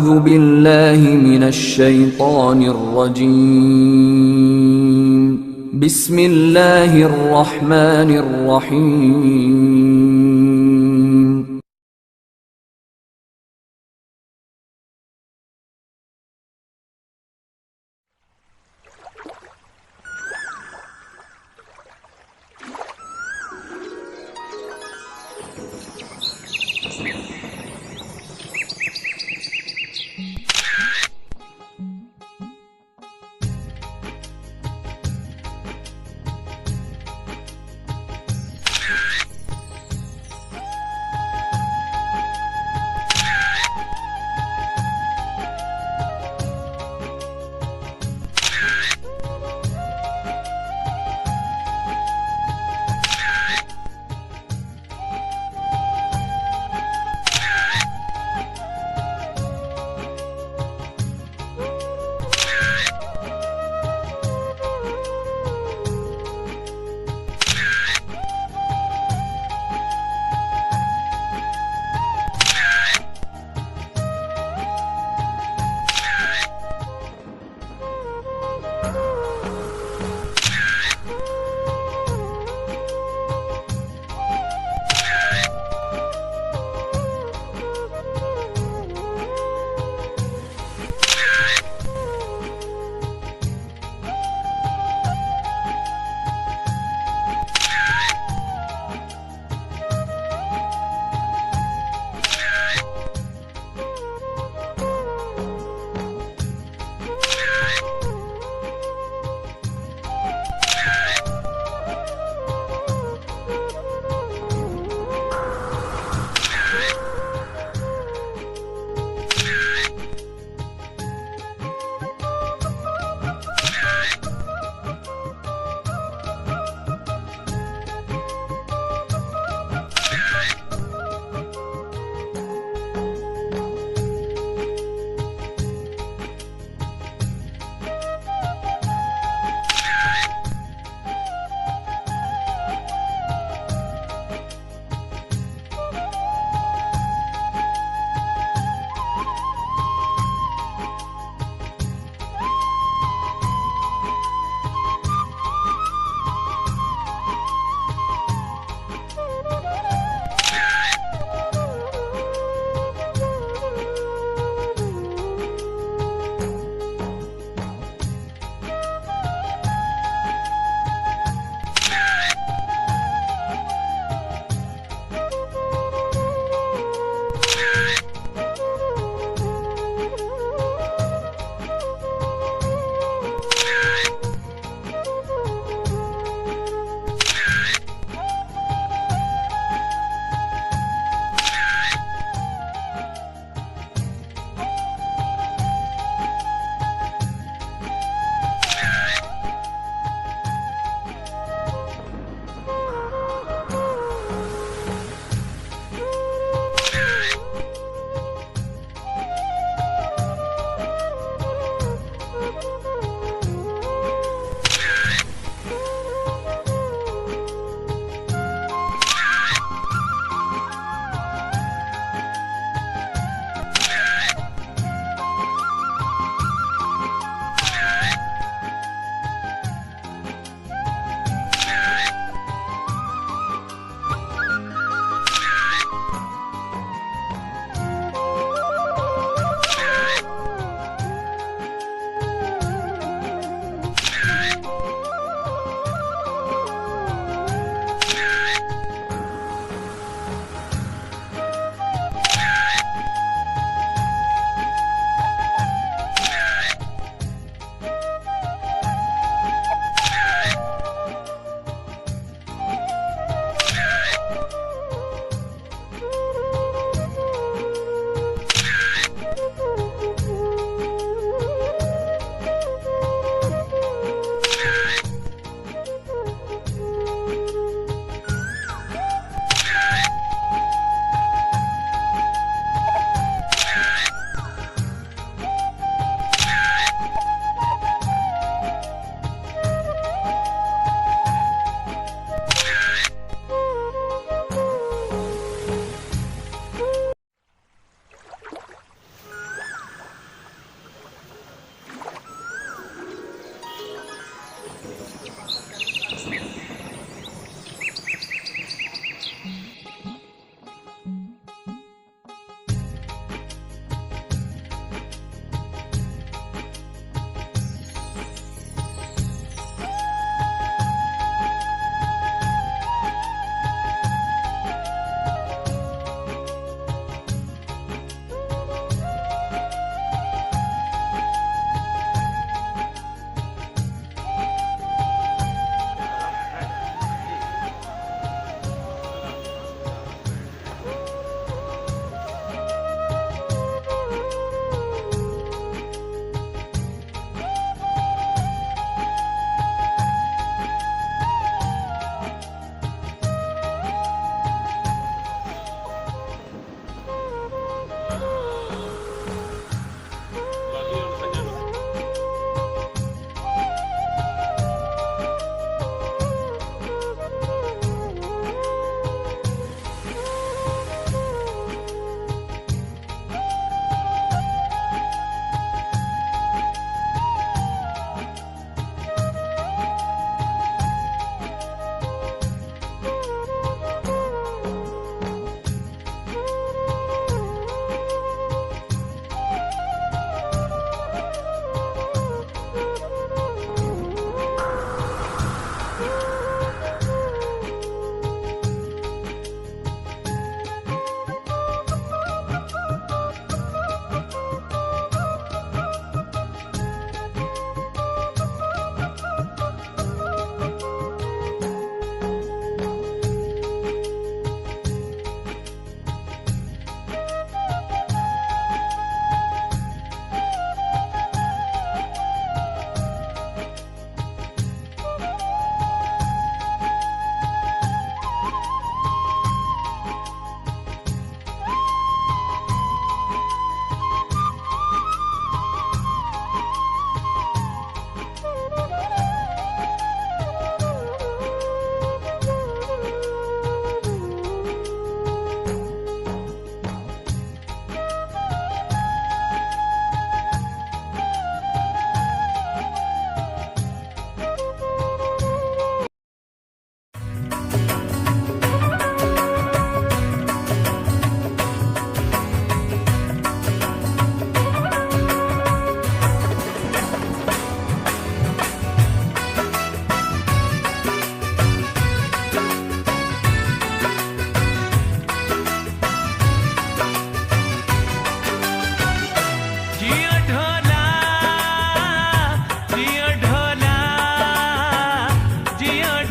أعوذ بالله من الشيطان الرجيم. بسم الله الرحمن الرحيم.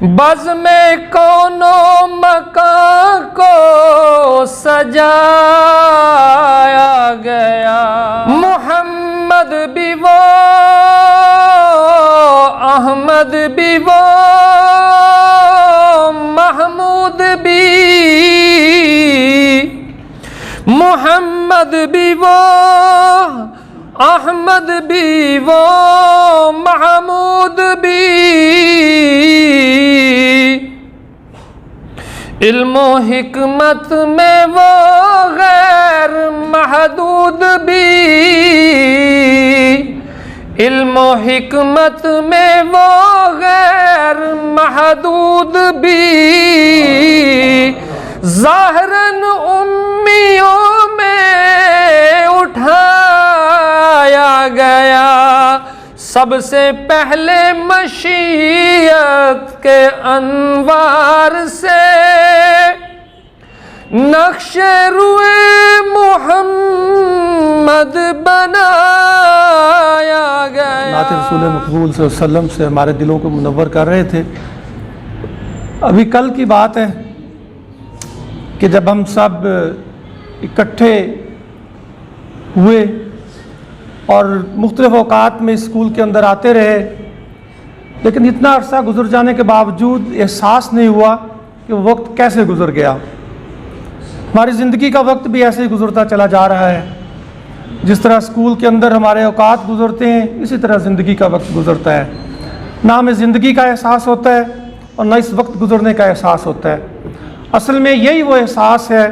بزم کونو مکان کو سجایا گیا، محمد بھی وہ، احمد بھی وہ، محمود بھی، محمد بھی وہ، احمد بھی وہ، محمود بھی، علم و حکمت میں وہ غیر محدود بھی، علم و حکمت میں وہ غیر محدود بھی، ظاہراً امیوں میں اٹھایا گیا، سب سے پہلے مشیت کے انوار سے نقش روئے محمد بنایا گیا۔ نعت رسول مقبول صلی اللہ علیہ وسلم سے ہمارے دلوں کو منور کر رہے تھے۔ ابھی کل کی بات ہے کہ جب ہم سب اکٹھے ہوئے اور مختلف اوقات میں اسکول کے اندر آتے رہے، لیکن اتنا عرصہ گزر جانے کے باوجود احساس نہیں ہوا کہ وہ وقت کیسے گزر گیا۔ ہماری زندگی کا وقت بھی ایسے ہی گزرتا چلا جا رہا ہے، جس طرح اسکول کے اندر ہمارے اوقات گزرتے ہیں اسی طرح زندگی کا وقت گزرتا ہے۔ نہ ہمیں زندگی کا احساس ہوتا ہے اور نہ اس وقت گزرنے کا احساس ہوتا ہے۔ اصل میں یہی وہ احساس ہے،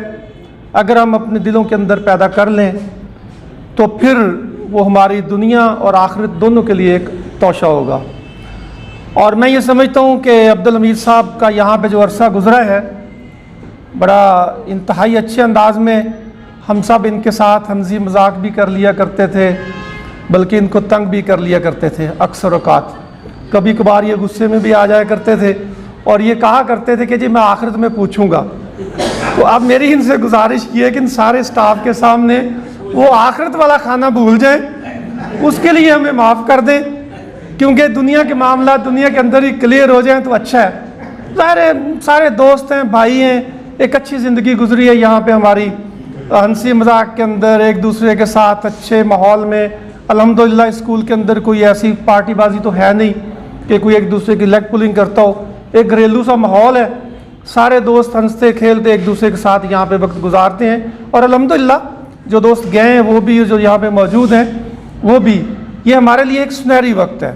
اگر ہم اپنے دلوں کے اندر پیدا کر لیں تو پھر وہ ہماری دنیا اور آخرت دونوں کے لیے ایک توشہ ہوگا۔ اور میں یہ سمجھتا ہوں کہ عبدالحمید صاحب کا یہاں پہ جو عرصہ گزرا ہے، بڑا انتہائی اچھے انداز میں ہم سب ان کے ساتھ ہنسی مذاق بھی کر لیا کرتے تھے، بلکہ ان کو تنگ بھی کر لیا کرتے تھے اکثر اوقات۔ کبھی کبھار یہ غصے میں بھی آ جایا کرتے تھے اور یہ کہا کرتے تھے کہ جی میں آخرت میں پوچھوں گا۔ تو اب میری ان سے گزارش یہ ہے کہ ان سارے سٹاف کے سامنے وہ آخرت والا کھانا بھول جائیں، اس کے لیے ہمیں معاف کر دیں، کیونکہ دنیا کے معاملات دنیا کے اندر ہی کلیئر ہو جائیں تو اچھا ہے۔ ظاہر ہے سارے دوست ہیں، بھائی ہیں، ایک اچھی زندگی گزری ہے یہاں پہ ہماری، ہنسی مذاق کے اندر ایک دوسرے کے ساتھ اچھے ماحول میں۔ الحمدللہ اسکول کے اندر کوئی ایسی پارٹی بازی تو ہے نہیں کہ کوئی ایک دوسرے کی لیگ پولنگ کرتا ہو، ایک گھریلو سا ماحول ہے، سارے دوست ہنستے کھیلتے ایک دوسرے کے ساتھ یہاں پہ وقت گزارتے ہیں۔ اور الحمدللہ جو دوست گئے ہیں وہ بھی، جو یہاں پہ موجود ہیں وہ بھی، یہ ہمارے لیے ایک سنہری وقت ہے۔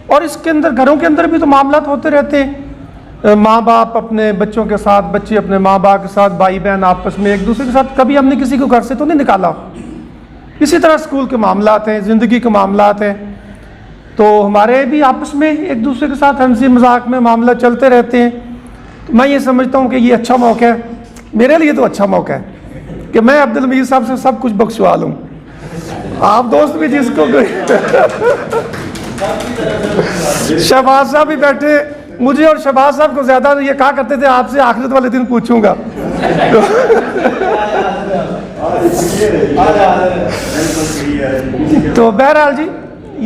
اور اس کے اندر گھروں کے اندر بھی تو معاملات ہوتے رہتے ہیں، ماں باپ اپنے بچوں کے ساتھ، بچے اپنے ماں باپ کے ساتھ، بھائی بہن آپس میں ایک دوسرے کے ساتھ، کبھی ہم نے کسی کو گھر سے تو نہیں نکالا۔ اسی طرح اسکول کے معاملات ہیں، زندگی کے معاملات ہیں، تو ہمارے بھی آپس میں ایک دوسرے کے ساتھ ہنسی مذاق میں معاملہ چلتے رہتے ہیں۔ تو میں یہ سمجھتا ہوں کہ یہ اچھا موقع ہے، میرے لیے تو اچھا موقع ہے کہ میں عبدالحمید صاحب سے سب کچھ بخشوا لوں۔ آپ دوست بھی جس کو شہباز صاحب بھی بیٹھے، مجھے اور شہباز صاحب کو زیادہ یہ کہا کرتے تھے آپ سے آخرت والے دن پوچھوں گا۔ تو بہرحال جی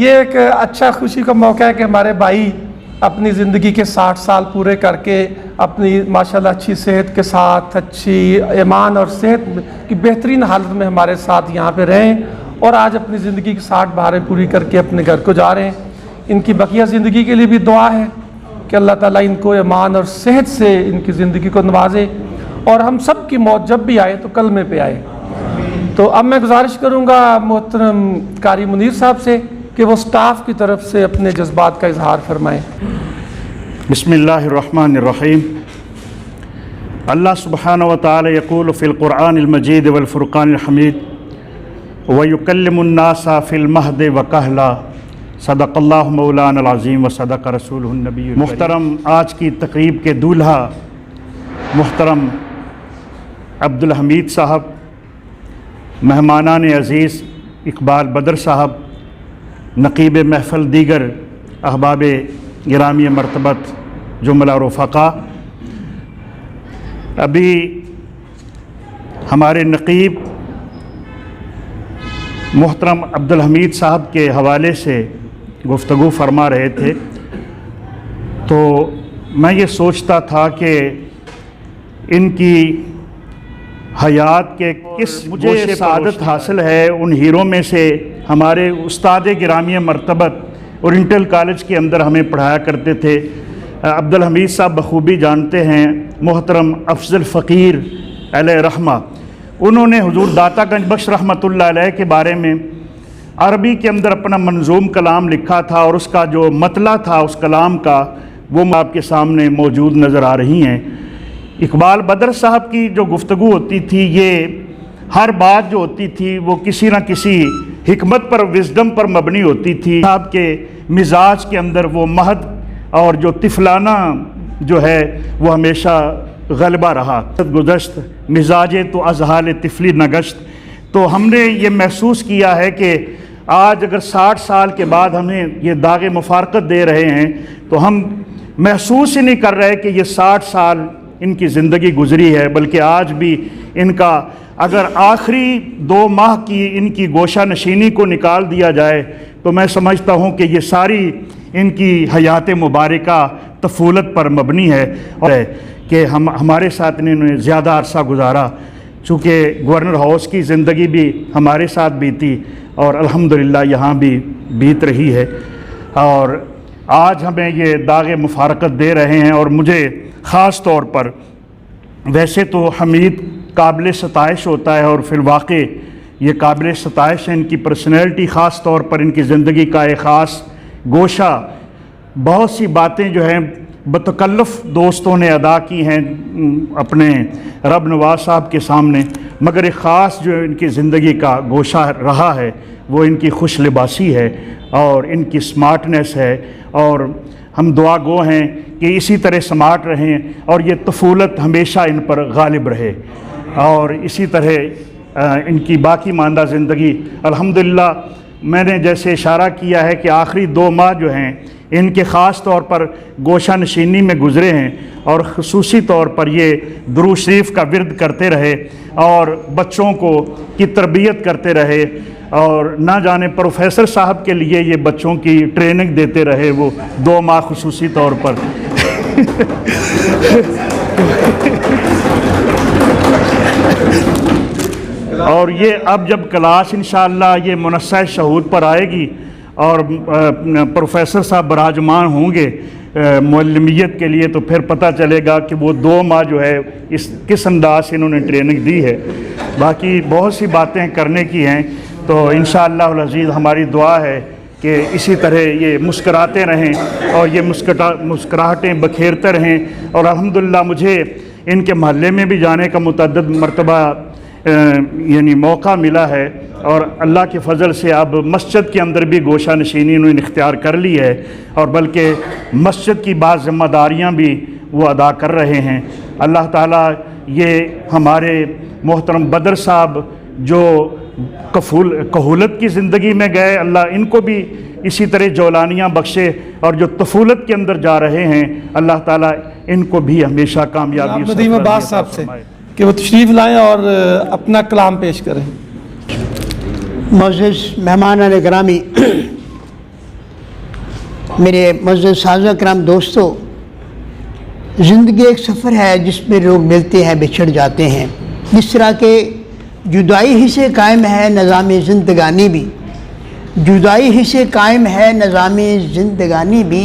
یہ ایک اچھا خوشی کا موقع ہے کہ ہمارے بھائی اپنی زندگی کے 60 سال پورے کر کے اپنی ماشاءاللہ اچھی صحت کے ساتھ، اچھی ایمان اور صحت کی بہترین حالت میں ہمارے ساتھ یہاں پہ رہیں، اور آج اپنی زندگی کی 60 بہاریں پوری کر کے اپنے گھر کو جا رہے ہیں۔ ان کی بقیہ زندگی کے لیے بھی دعا ہے کہ اللہ تعالیٰ ان کو ایمان اور صحت سے ان کی زندگی کو نوازے، اور ہم سب کی موت جب بھی آئے تو کلمے پہ آئے۔ تو اب میں گزارش کروں گا محترم قاری منیر صاحب سے کہ وہ سٹاف کی طرف سے اپنے جذبات کا اظہار فرمائیں۔ بسم اللہ الرحمن الرحیم۔ اللہ سبحانہ و تعالی یقول فی القرآن المجید والفرقان الحمید وَيُكَلِّمُ النَّاسَ فِي الْمَهْدِ وَكَهْلًا۔ صدق اللہ مولانا العظیم و صدق رسولہ النبی الکریم۔ محترم آج کی تقریب کے دولہا محترم عبدالحمید صاحب، مہمانان عزیز اقبال بدر صاحب، نقیب محفل دیگر احباب گرامی مرتبت جملہ رفقا، ابھی ہمارے نقیب محترم عبدالحمید صاحب کے حوالے سے گفتگو فرما رہے تھے، تو میں یہ سوچتا تھا کہ ان کی حیات کے کس مجھے سعادت حاصل ہے. ان ہیروں میں سے ہمارے استاد گرامی مرتبت اورینٹل کالج کے اندر ہمیں پڑھایا کرتے تھے عبدالحمید صاحب بخوبی جانتے ہیں، محترم افضل فقیر علیہ رحمہ. انہوں نے حضور داتا گنج بخش رحمۃ اللہ علیہ کے بارے میں عربی کے اندر اپنا منظوم کلام لکھا تھا، اور اس کا جو مطلع تھا اس کلام کا وہ آپ کے سامنے موجود نظر آ رہی ہیں. اقبال بدر صاحب کی جو گفتگو ہوتی تھی، یہ ہر بات جو ہوتی تھی وہ کسی نہ کسی حکمت پر، وزڈم پر مبنی ہوتی تھی. صاحب کے مزاج کے اندر وہ مہد اور جو طفلانہ جو ہے وہ ہمیشہ غلبہ رہا. گزشت مزاج تو از حال طفلی نگشت. تو ہم نے یہ محسوس کیا ہے کہ آج اگر 60 سال کے بعد ہمیں یہ داغ مفارقت دے رہے ہیں تو ہم محسوس ہی نہیں کر رہے کہ یہ 60 سال ان کی زندگی گزری ہے، بلکہ آج بھی ان کا اگر آخری 2 ماہ کی ان کی گوشہ نشینی کو نکال دیا جائے تو میں سمجھتا ہوں کہ یہ ساری ان کی حیات مبارکہ طفولت پر مبنی ہے، اور کہ ہمارے ساتھ انہوں نے زیادہ عرصہ گزارا. چونکہ گورنر ہاؤس کی زندگی بھی ہمارے ساتھ بیتی اور الحمدللہ یہاں بھی بیت رہی ہے، اور آج ہمیں یہ داغ مفارقت دے رہے ہیں. اور مجھے خاص طور پر، ویسے تو حمید قابل ستائش ہوتا ہے اور فی الواقع یہ قابل ستائش ہے، ان کی پرسنالٹی، خاص طور پر ان کی زندگی کا ایک خاص گوشہ. بہت سی باتیں جو ہیں بتکلف دوستوں نے ادا کی ہیں اپنے رب نواز صاحب کے سامنے، مگر ایک خاص جو ان کی زندگی کا گوشہ رہا ہے وہ ان کی خوش لباسی ہے اور ان کی سمارٹنیس ہے. اور ہم دعا گو ہیں کہ اسی طرح سمارٹ رہیں اور یہ طفولت ہمیشہ ان پر غالب رہے، اور اسی طرح ان کی باقی ماندہ زندگی. الحمدللہ میں نے جیسے اشارہ کیا ہے کہ آخری 2 ماہ جو ہیں ان کے خاص طور پر گوشہ نشینی میں گزرے ہیں، اور خصوصی طور پر یہ درود شریف کا ورد کرتے رہے اور بچوں کی تربیت کرتے رہے، اور نہ جانے پروفیسر صاحب کے لیے یہ بچوں کی ٹریننگ دیتے رہے وہ 2 ماہ خصوصی طور پر. اور یہ اب جب کلاس انشاءاللہ یہ منصہ شہود پر آئے گی اور پروفیسر صاحب براجمان ہوں گے معلمیت کے لیے، تو پھر پتہ چلے گا کہ وہ 2 ماہ جو ہے کس انداز سے انہوں نے ٹریننگ دی ہے. باقی بہت سی باتیں کرنے کی ہیں، تو انشاءاللہ العزیز ہماری دعا ہے کہ اسی طرح یہ مسکراتے رہیں اور یہ مسکراہٹیں بکھیرتے رہیں. اور الحمدللہ مجھے ان کے محلے میں بھی جانے کا متعدد مرتبہ یعنی موقع ملا ہے، اور اللہ کے فضل سے اب مسجد کے اندر بھی گوشہ نشینی انہوں نے اختیار کر لی ہے، اور بلکہ مسجد کی بعض ذمہ داریاں بھی وہ ادا کر رہے ہیں. اللہ تعالیٰ یہ ہمارے محترم بدر صاحب جو کہولت کی زندگی میں گئے، اللہ ان کو بھی اسی طرح جولانیاں بخشے، اور جو طفولت کے اندر جا رہے ہیں اللہ تعالیٰ ان کو بھی ہمیشہ کامیابی ندیم عباس صاحب سے کہ وہ تشریف لائیں اور اپنا کلام پیش کریں. معزز مہمانان گرامی، میرے معزز سازہ کرام دوستو، زندگی ایک سفر ہے جس میں لوگ ملتے ہیں، بچھڑ جاتے ہیں. جس طرح کہ جدائی ہی سے قائم ہے نظام زندگانی بھی، جدائی ہی سے قائم ہے نظام زندگانی بھی،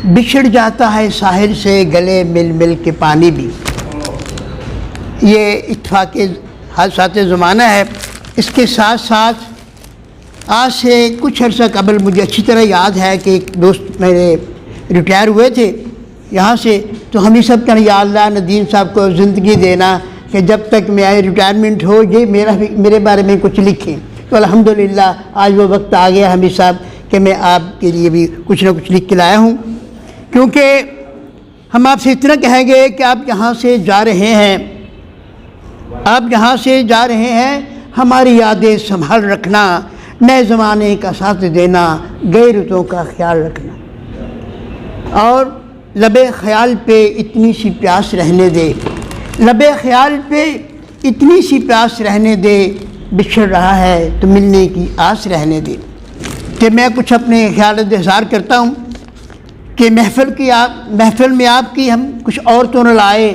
بچھڑ جاتا ہے ساحل سے گلے مل مل کے پانی بھی. یہ اتفاق حادثات زمانہ ہے. اس کے ساتھ ساتھ آج سے کچھ عرصہ قبل مجھے اچھی طرح یاد ہے کہ ایک دوست میرے ریٹائر ہوئے تھے یہاں سے، تو ہم یہ سب کہنا یا اللہ ندیم صاحب کو زندگی دینا کہ جب تک میں ریٹائرمنٹ ہو یہ میرے بارے میں کچھ لکھیں. تو الحمدللہ آج وہ وقت آ گیا حمید صاحب کہ میں آپ کے لیے بھی کچھ نہ کچھ لکھ کے لایا ہوں. کیونکہ ہم آپ سے اتنا کہیں گے کہ آپ یہاں سے جا رہے ہیں، آپ یہاں سے جا رہے ہیں، ہماری یادیں سنبھال رکھنا، نئے زمانے کا ساتھ دینا، گئے رتوں کا خیال رکھنا، اور لبے خیال پہ اتنی سی پیاس رہنے دے، لبے خیال پہ اتنی سی پیاس رہنے دے، بچھڑ رہا ہے تو ملنے کی آس رہنے دے. کہ میں کچھ اپنے خیالات اظہار کرتا ہوں کہ محفل میں آپ کی ہم کچھ اور تو نہ لائے،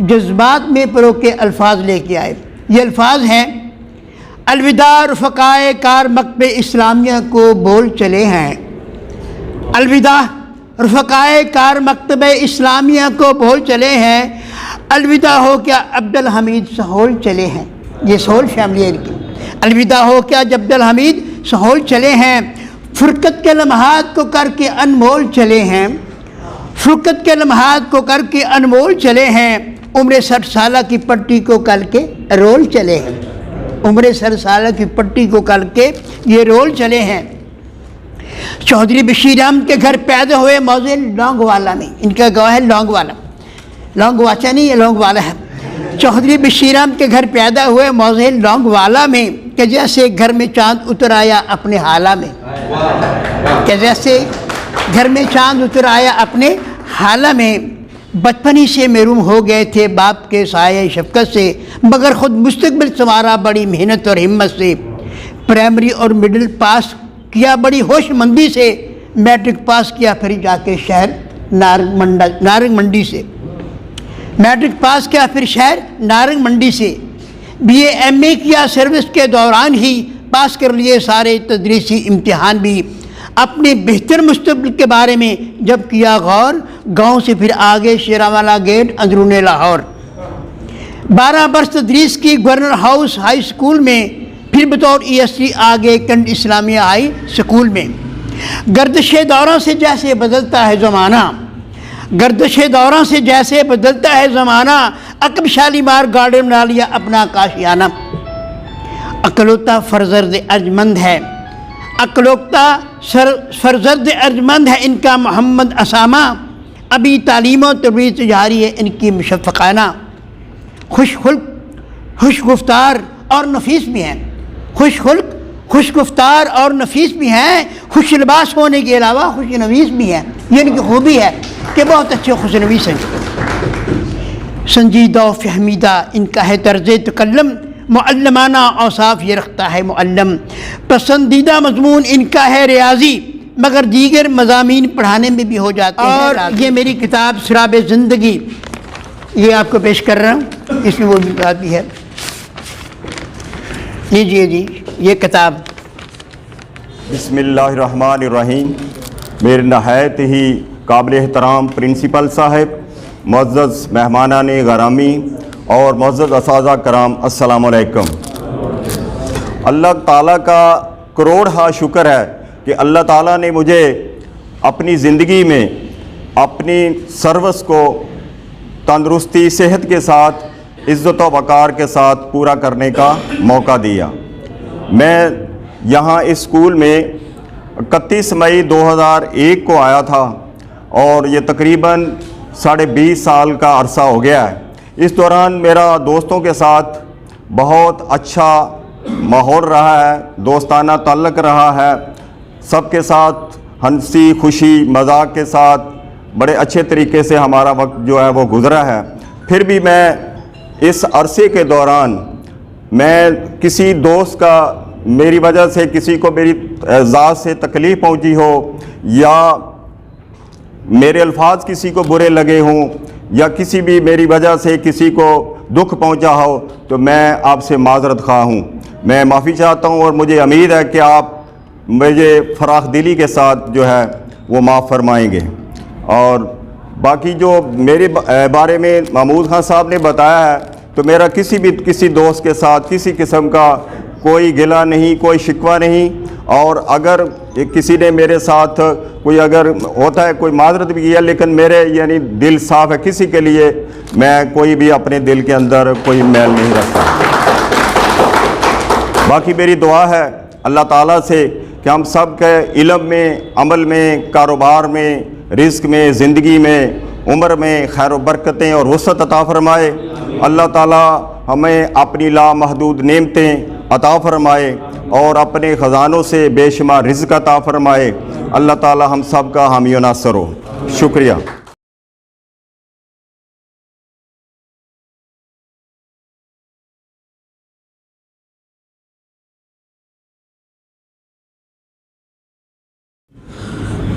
جذبات میں پرو کے الفاظ لے کے آئے۔ یہ الفاظ ہیں: الوداع رفقائے کار مکتب اسلامیہ کو بول چلے ہیں، الوداع رفقائے کار مکتب اسلامیہ کو بول چلے ہیں، الوداع ہو کیا عبدالحمید سہول چلے ہیں۔ یہ سہول فیملی ہے ان کی۔ الوداع ہو کیا جب عبدالحمید سہول چلے ہیں، فرقت کے لمحات کو کر کے انمول چلے ہیں، فرقت کے لمحات کو کر کے انمول چلے ہیں، عمر 60 سالہ کی پٹی کو کل کے رول چلے ہیں، عمر 60 سالہ کی پٹی کو کل کے یہ رول چلے ہیں۔ چودھری بشیر احمد کے گھر پیدا ہوئے موضع لونگ والا میں، ان کا گواہ ہے لونگ والا، لونگ واچا نہیں، یہ لونگ والا ہے۔ چودھری بشیر احمد کے گھر پیدا ہوئے موضع لونگ والا میں، کہ جیسے گھر میں چاند اتر آیا اپنے حالہ میں، کہ جیسے گھر میں چاند اتر آیا اپنے حالہ میں، بچپن ہی سے محروم ہو گئے تھے باپ کے سایہ شفقت سے، مگر خود مستقبل سنوارا بڑی محنت اور ہمت سے، پرائمری اور مڈل پاس کیا بڑی ہوش مندی سے، میٹرک پاس کیا پھر جا کے شہر نارنگ منڈی سے، میٹرک پاس کیا پھر شہر نارنگ منڈی سے، بی اے ایم اے کیا سروس کے دوران ہی، پاس کر لیے سارے تدریسی امتحان بھی، اپنے بہتر مستقبل کے بارے میں جب کیا غور، گاؤں سے پھر آگے شیراوالا گیٹ اندرون لاہور، 12 برس تدریس کی گورنر ہاؤس ہائی اسکول میں، پھر بطور ای ایس سی آگے کنڈ اسلامیہ ہائی اسکول میں۔ گردش دوروں سے جیسے بدلتا ہے زمانہ، گردش دوروں سے جیسے بدلتا ہے زمانہ، عقب شالیمار گارڈن بنا لیا اپنا کاشیانہ، اکلوتا فرزند ارجمند ہے، اکلوتا فرزند ارجمند ہے ان کا محمد اسامہ، ابھی تعلیم و تربیت جاری ہے ان کی مشفقانہ، خوش خلق خوش گفتار اور نفیس بھی ہیں، خوش خلق خوش گفتار اور نفیس بھی ہیں، خوش لباس ہونے کے علاوہ خوش نویس بھی ہیں۔ یہ ان کی خوبی ہے کہ بہت اچھے خوش نویس ہیں۔ سنجیدہ و فہمیدہ ان کا ہے طرز تکلم، معلمانہ اوصاف یہ رکھتا ہے معلم، پسندیدہ مضمون ان کا ہے ریاضی، مگر دیگر مضامین پڑھانے میں بھی ہو جاتے ہیں۔ اور یہ میری کتاب سراب زندگی، یہ آپ کو پیش کر رہا ہوں، اس میں وہ بھی بات بھی ہے، لیجیے جی یہ کتاب۔ بسم اللہ الرحمن الرحیم۔ میرے نہایت ہی قابل احترام پرنسپل صاحب، معزز مہمانان گرامی اور معزز اساتذہ کرام، السلام علیکم۔ اللہ تعالیٰ کا کروڑ ہا شکر ہے کہ اللہ تعالیٰ نے مجھے اپنی زندگی میں اپنی سروس کو تندرستی صحت کے ساتھ عزت و وقار کے ساتھ پورا کرنے کا موقع دیا۔ میں یہاں اس اسکول میں 31 مئی 2001 کو آیا تھا اور یہ تقریباً 20.5 سال کا عرصہ ہو گیا ہے۔ اس دوران میرا دوستوں کے ساتھ بہت اچھا ماحول رہا ہے، دوستانہ تعلق رہا ہے، سب کے ساتھ ہنسی خوشی مذاق کے ساتھ بڑے اچھے طریقے سے ہمارا وقت جو ہے وہ گزرا ہے۔ پھر بھی میں اس عرصے کے دوران میں کسی دوست کا میری وجہ سے کسی کو میری ذات سے تکلیف پہنچی ہو یا میرے الفاظ کسی کو برے لگے ہوں یا کسی بھی میری وجہ سے کسی کو دکھ پہنچا ہو تو میں آپ سے معذرت خواہ ہوں، میں معافی چاہتا ہوں اور مجھے امید ہے کہ آپ مجھے فراخ دلی کے ساتھ جو ہے وہ معاف فرمائیں گے۔ اور باقی جو میرے بارے میں محمود خان صاحب نے بتایا ہے تو میرا کسی دوست کے ساتھ کسی قسم کا کوئی گلہ نہیں، کوئی شکوہ نہیں، اور اگر کسی نے میرے ساتھ کوئی اگر ہوتا ہے کوئی معذرت بھی کیا، لیکن میرے یعنی دل صاف ہے، کسی کے لیے میں کوئی بھی اپنے دل کے اندر کوئی میل نہیں رکھتا۔ باقی میری دعا ہے اللہ تعالیٰ سے کہ ہم سب کے علم میں، عمل میں، کاروبار میں، رزق میں، زندگی میں، عمر میں خیر و برکتیں اور وسعت عطا فرمائے۔ اللہ تعالیٰ ہمیں اپنی لامحدود نعمتیں عطا فرمائے اور اپنے خزانوں سے بے شمار رزق عطا فرمائے۔ اللہ تعالیٰ ہم سب کا حامی و ناصر ہو۔ شکریہ۔